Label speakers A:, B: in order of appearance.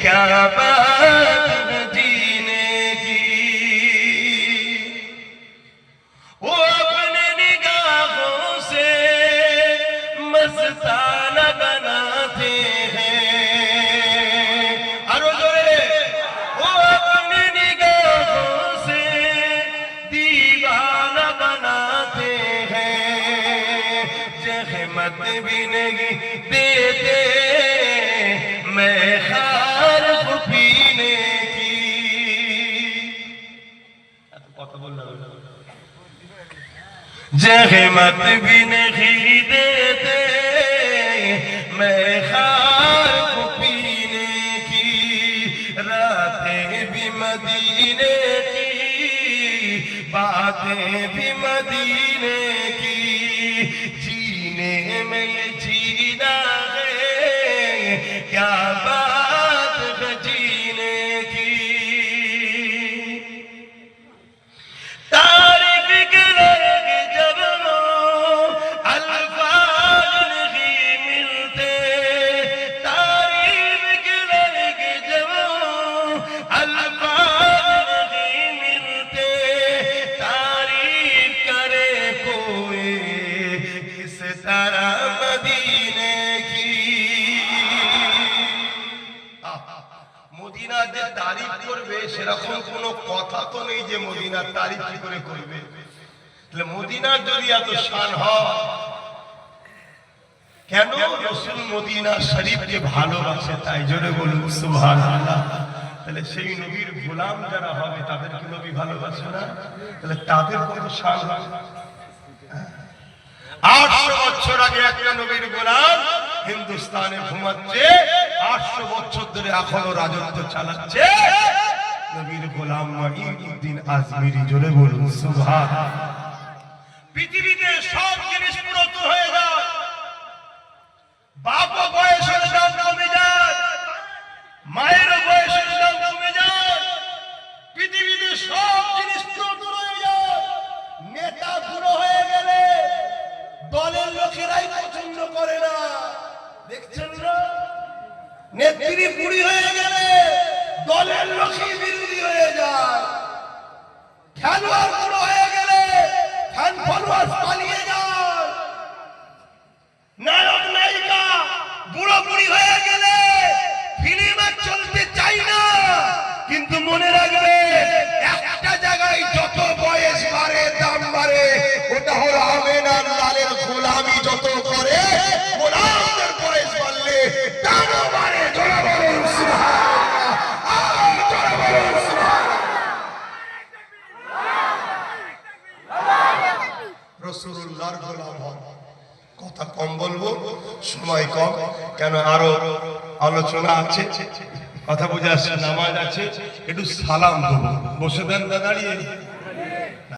A: क्या बात जीने की। वो अपने निगाहों से मस्ताना बनाते हैं। और वो अपनी निगाहों से दीवाना बनाते हैं। जहमत भी नहीं देते मैं खार पीने की। जहमत भी नहीं देते मैं खार पीने की। रातें भी मदीने की, बातें भी मदीने की। जीने में ये जीना है, क्या बात है जीने की। तारीफ के लगे जब वो अल्फाज नहीं मिलते। तारीफ के लगे जब वो अल्फाज नहीं मिलते। तारीफ करे कोई किस तरह मदीने की। মদিনার যে তারিফ করবে সেরকম কোনো কথা তো নেই যে মদিনার তারিফ কি করে করবে। তাহলে মদিনার যদি এত শান হয়, কেন রাসূল মদিনা শরীফকে ভালোবাসে? তাই জোরে বলুন সুবহানাল্লাহ। তাহলে সেই নবীর গোলাম যারা হবে তাদেরকে নবী ভালোবাসে না? তাহলে তাদের কত শান হবে। 800 বছর আগে একটা নবীর গোলাম হিন্দুস্তানে ঘুমাচ্ছে, 800 বছর ধরে এখনো রাজত্ব চালাচ্ছে নবীর গোলাম মুঈনুদ্দিন আজমিরি। জোরে বলুন সুবহানাল্লাহ। পৃথিবীতে সব জিনিস পুরাতন হয়ে যায়, বাবা বয়সের দাম কমে যায়, মায়ের বয়সের দাম কমে যায়। পৃথিবীতে সব জিনিস পুরাতন হয়ে যায়। নেতা বুড়ো হয়ে গেলে দলের লোকেরাই পছন্দ করে না, দেখছেন না? নেত্রী বুড়ি হয়ে গেলে দলের লোকই বিরোধী হয়ে যায়। খেলোয়াড় বুড়ো হয়ে গেলে ফ্যান ফলোয়ার পালিয়ে যায়। নায়ক নায়িকা বুড়ো বুড়ি হয়ে গেলে ফিল্ম আর চলতে চাই না। কিন্তু মনে রাখবে, একটা জায়গায় যত বয়স বাড়ে দাম বাড়ে, ওটা হলো আমেনার লালের গোলামি যত করে গোলামদের বয়স বাড়লে দামও বাড়ে। জোরে বলুন সুবহানাল্লাহ, জোরে বলুন সুবহানাল্লাহ। রাসূলুল্লাহর গোলাম হন। কথা কম বলবো, সময় কম, কেন আরো আলোচনা আছে, কথা বুঝে আসছে, নামাজ আছে, একটু সালাম দেবো। বসে দেন দাঁড়িয়ে।